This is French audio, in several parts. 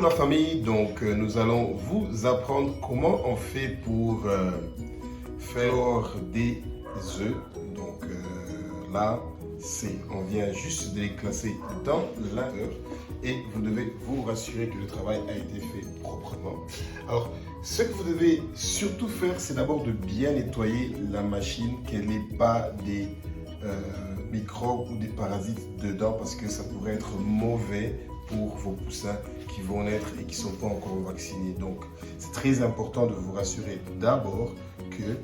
la famille, donc nous allons vous apprendre comment on fait pour faire des œufs. Donc là, on vient juste de les classer dans l'intérieur et vous devez vous rassurer que le travail a été fait proprement. Alors, ce que vous devez surtout faire, c'est d'abord de bien nettoyer la machine, qu'elle n'ait pas des microbes ou des parasites dedans parce que ça pourrait être mauvais pour vos poussins qui vont naître et qui ne sont pas encore vaccinés. Donc, c'est très important de vous rassurer d'abord que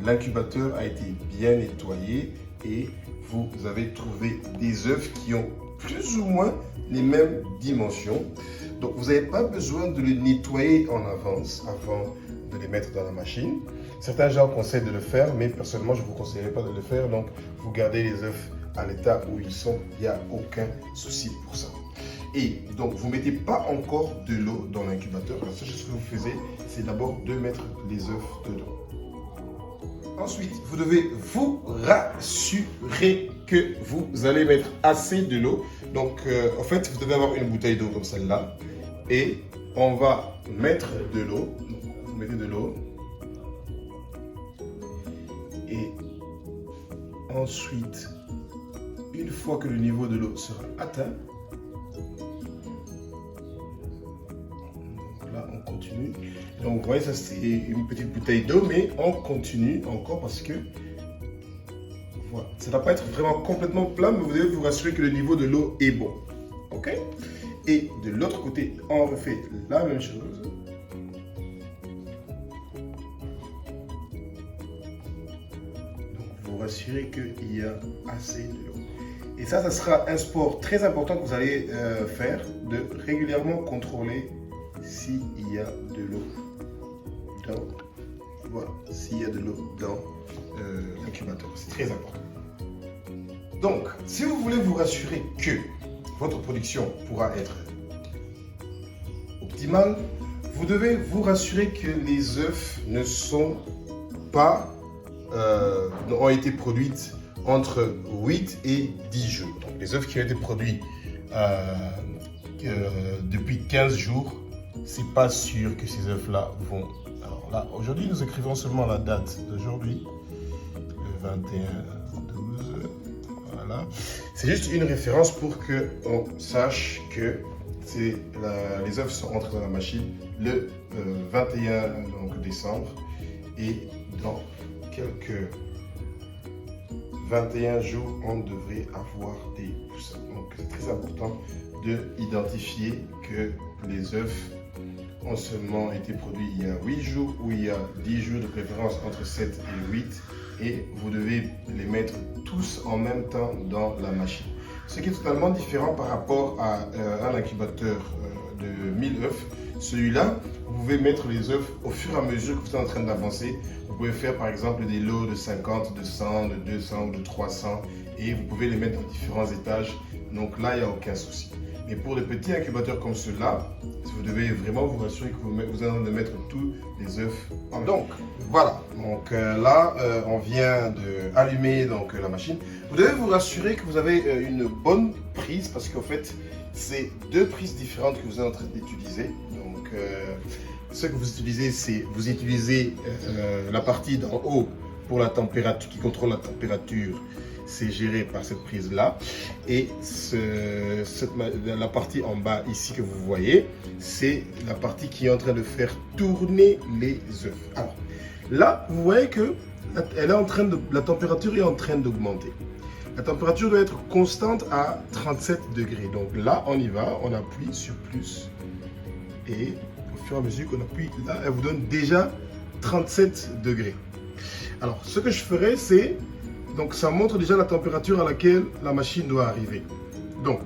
l'incubateur a été bien nettoyé et vous avez trouvé des œufs qui ont plus ou moins les mêmes dimensions. Donc, vous n'avez pas besoin de les nettoyer en avance avant de les mettre dans la machine. Certains gens conseillent de le faire, mais personnellement, je ne vous conseillerais pas de le faire. Donc, vous gardez les œufs à l'état où ils sont, il n'y a aucun souci pour ça. Et donc, vous ne mettez pas encore de l'eau dans l'incubateur. La seule chose que vous faites, c'est d'abord de mettre les œufs dedans. Ensuite, vous devez vous rassurer que vous allez mettre assez de l'eau. Donc, en fait, vous devez avoir une bouteille d'eau comme celle-là. Et on va mettre de l'eau. Vous mettez de l'eau. Et ensuite, une fois que le niveau de l'eau sera atteint, donc là on continue. Donc vous voyez, ça c'est une petite bouteille d'eau, mais on continue encore parce que voilà, ça ne va pas être vraiment complètement plat, mais vous devez vous rassurer que le niveau de l'eau est bon. Ok? Et de l'autre côté, on refait la même chose. Vous rassurer qu'il y a assez de l'eau. Et ça sera un sport très important que vous allez faire, de régulièrement contrôler s'il y a de l'eau dans, voilà, s'il y a de l'eau dans l'incubateur. C'est très important. Donc, si vous voulez vous rassurer que votre production pourra être optimale, vous devez vous rassurer que les œufs ne sont pas ont été produites entre 8 et 10 jours. Donc, les œufs qui ont été produits depuis 15 jours, c'est pas sûr que ces œufs-là vont... Alors là, aujourd'hui, nous écrivons seulement la date d'aujourd'hui, le 21/12. Voilà. C'est juste une référence pour qu'on sache que les œufs sont entrés dans la machine le 21 donc, décembre et dans quelques 21 jours, on devrait avoir des poussins. Donc, c'est très important d'identifier que les œufs ont seulement été produits il y a 8 jours ou il y a 10 jours, de préférence entre 7 et 8. Et vous devez les mettre tous en même temps dans la machine. Ce qui est totalement différent par rapport à un incubateur de 1000 œufs. Celui-là, vous pouvez mettre les œufs au fur et à mesure que vous êtes en train d'avancer. Vous pouvez faire par exemple des lots de 50, de 100, de 200 ou de 300 et vous pouvez les mettre dans différents étages. Donc là, il n'y a aucun souci. Mais pour les petits incubateurs comme ceux-là, vous devez vraiment vous rassurer que vous allez mettre tous les œufs en même temps. Donc voilà, donc là, on vient d'allumer la machine. Vous devez vous rassurer que vous avez une bonne prise parce qu'en fait, c'est deux prises différentes que vous êtes en train d'utiliser. Donc, ce que vous utilisez, c'est vous utilisez la partie d'en haut pour la température, qui contrôle la température. C'est géré par cette prise-là. Et la partie en bas ici que vous voyez, c'est la partie qui est en train de faire tourner les œufs. Alors, là, vous voyez que la température est en train d'augmenter. La température doit être constante à 37 degrés. Donc là, on y va, on appuie sur plus. Et au fur et à mesure qu'on appuie, là, elle vous donne déjà 37 degrés. Alors, ce que je ferai, c'est... Donc, ça montre déjà la température à laquelle la machine doit arriver. Donc,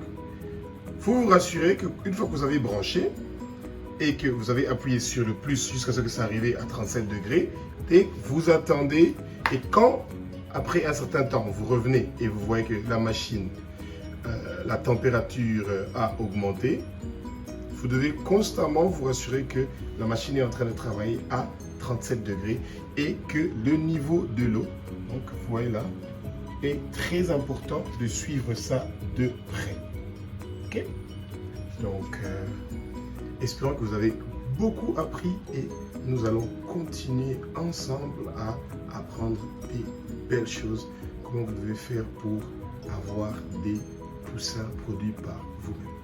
il faut vous rassurer qu'une fois que vous avez branché et que vous avez appuyé sur le plus jusqu'à ce que ça arrive à 37 degrés, et vous attendez, et quand, après un certain temps, vous revenez et vous voyez que la machine, la température a augmenté, vous devez constamment vous rassurer que la machine est en train de travailler à 37 degrés et que le niveau de l'eau, donc vous voyez là, est très important de suivre ça de près. Ok? Donc, espérons que vous avez beaucoup appris et nous allons continuer ensemble à apprendre des belles choses, comment vous devez faire pour avoir des poussins produits par vous-même.